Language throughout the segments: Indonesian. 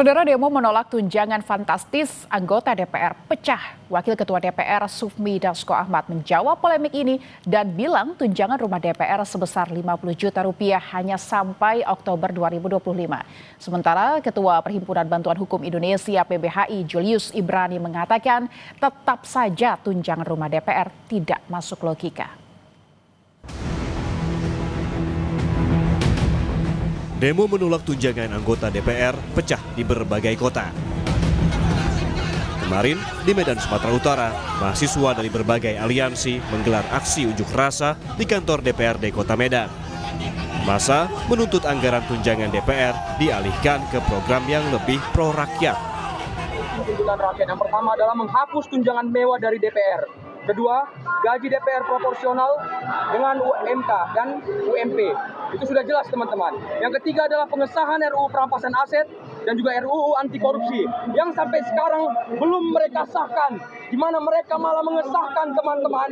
Saudara, demo menolak tunjangan fantastis anggota DPR pecah. Wakil Ketua DPR Sufmi Dasko Ahmad menjawab polemik ini dan bilang tunjangan rumah DPR sebesar 50 juta rupiah hanya sampai Oktober 2025. Sementara Ketua Perhimpunan Bantuan Hukum Indonesia PBHI Julius Ibrani mengatakan tetap saja tunjangan rumah DPR tidak masuk logika. Demo menolak tunjangan anggota DPR pecah di berbagai kota. Kemarin, di Medan, Sumatera Utara, mahasiswa dari berbagai aliansi menggelar aksi unjuk rasa di kantor DPRD Kota Medan. Massa menuntut anggaran tunjangan DPR dialihkan ke program yang lebih pro rakyat. Tuntutan rakyat yang pertama adalah menghapus tunjangan mewah dari DPR. Kedua, gaji DPR proporsional dengan UMK dan UMP. Itu sudah jelas, teman-teman. Yang ketiga adalah pengesahan RUU perampasan aset dan juga RUU anti korupsi yang sampai sekarang belum mereka sahkan, di mana mereka malah mengesahkan, teman-teman,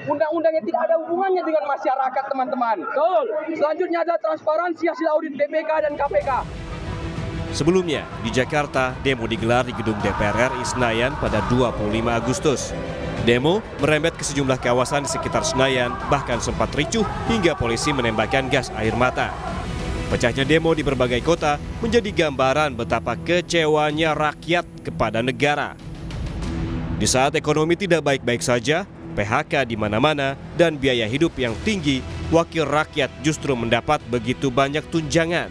undang-undang yang tidak ada hubungannya dengan masyarakat, teman-teman. Betul. Selanjutnya adalah transparansi hasil audit BPK dan KPK. Sebelumnya, di Jakarta, demo digelar di gedung DPR RI Senayan pada 25 Agustus. Demo merembet ke sejumlah kawasan di sekitar Senayan, bahkan sempat ricuh hingga polisi menembakkan gas air mata. Pecahnya demo di berbagai kota menjadi gambaran betapa kecewanya rakyat kepada negara. Di saat ekonomi tidak baik-baik saja, PHK di mana-mana, dan biaya hidup yang tinggi, wakil rakyat justru mendapat begitu banyak tunjangan.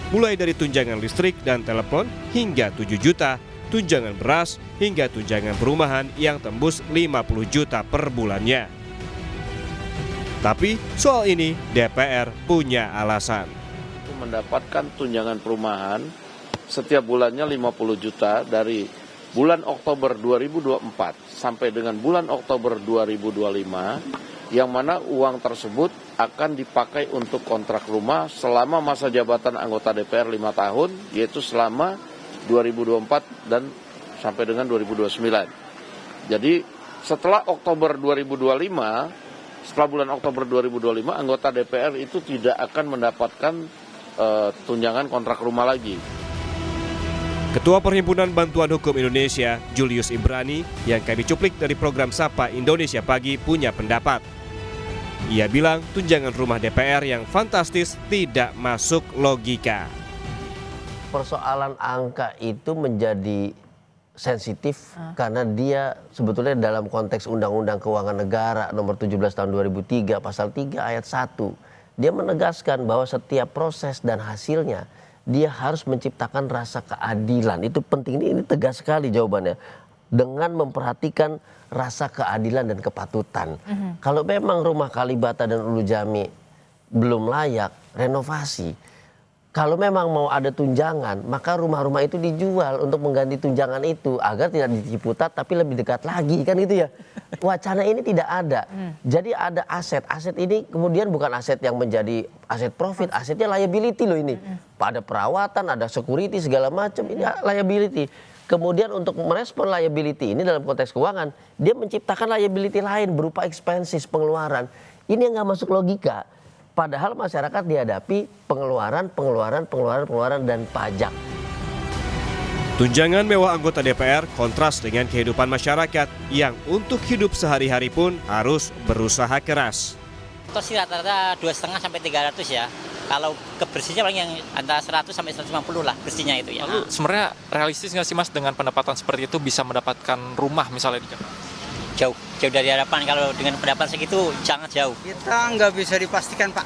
Mulai dari tunjangan listrik dan telepon hingga 7 juta, tunjangan beras hingga tunjangan perumahan yang tembus 50 juta per bulannya. Tapi soal ini DPR punya alasan. Mendapatkan tunjangan perumahan setiap bulannya 50 juta dari bulan Oktober 2024 sampai dengan bulan Oktober 2025, yang mana uang tersebut akan dipakai untuk kontrak rumah selama masa jabatan anggota DPR 5 tahun, yaitu selama 2024 dan sampai dengan 2029. Jadi setelah Oktober 2025, setelah bulan Oktober 2025, anggota DPR itu tidak akan mendapatkan tunjangan kontrak rumah lagi. Ketua Perhimpunan Bantuan Hukum Indonesia, Julius Ibrani, yang kami cuplik dari program Sapa Indonesia Pagi, punya pendapat. Ia bilang tunjangan rumah DPR yang fantastis tidak masuk logika. Persoalan angka itu menjadi sensitif karena dia sebetulnya dalam konteks Undang-Undang Keuangan Negara nomor 17 tahun 2003 pasal 3 ayat 1, dia menegaskan bahwa setiap proses dan hasilnya dia harus menciptakan rasa keadilan. Itu penting, ini tegas sekali jawabannya, dengan memperhatikan rasa keadilan dan kepatutan. Kalau memang rumah Kalibata dan Ulu Jami belum layak renovasi, kalau memang mau ada tunjangan, maka rumah-rumah itu dijual untuk mengganti tunjangan itu agar tidak di Ciputat tapi lebih dekat lagi, kan gitu ya. Wacana ini tidak ada. Jadi ada aset. Aset ini kemudian bukan aset yang menjadi aset profit, asetnya liability loh ini. Pada perawatan, ada security segala macam, ini liability. Kemudian untuk merespon liability ini dalam konteks keuangan, dia menciptakan liability lain berupa expenses, pengeluaran. Ini yang nggak masuk logika. Padahal masyarakat dihadapi pengeluaran dan pajak. Tunjangan mewah anggota DPR kontras dengan kehidupan masyarakat yang untuk hidup sehari-hari pun harus berusaha keras. Tos sih rata-rata 2,5 sampai 300 ya. Kalau kebersihnya paling yang antara 100 sampai 150 lah bersihnya itu ya. Lalu sebenarnya realistis nggak sih Mas dengan pendapatan seperti itu bisa mendapatkan rumah misalnya di Jakarta? Jauh dari harapan. Kalau dengan pendapatan segitu sangat jauh. Kita nggak bisa dipastikan, Pak.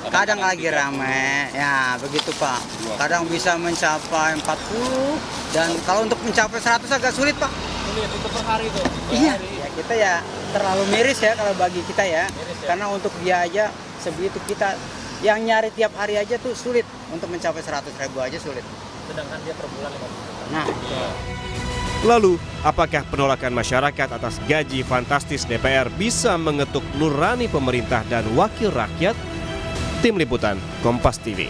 Kadang lagi ramai, ya begitu Pak. Kadang bisa mencapai 40 dan kalau untuk mencapai 100 agak sulit Pak. Sulit untuk per hari itu? Iya, ya kita ya terlalu miris ya kalau bagi kita ya. Karena untuk biaya sebegitu kita yang nyari tiap hari aja tuh sulit. Untuk mencapai 100.000 aja sulit. Sedangkan dia per bulan 50 juta. Nah, Lalu, apakah penolakan masyarakat atas gaji fantastis DPR bisa mengetuk nurani pemerintah dan wakil rakyat? Tim Liputan Kompas TV.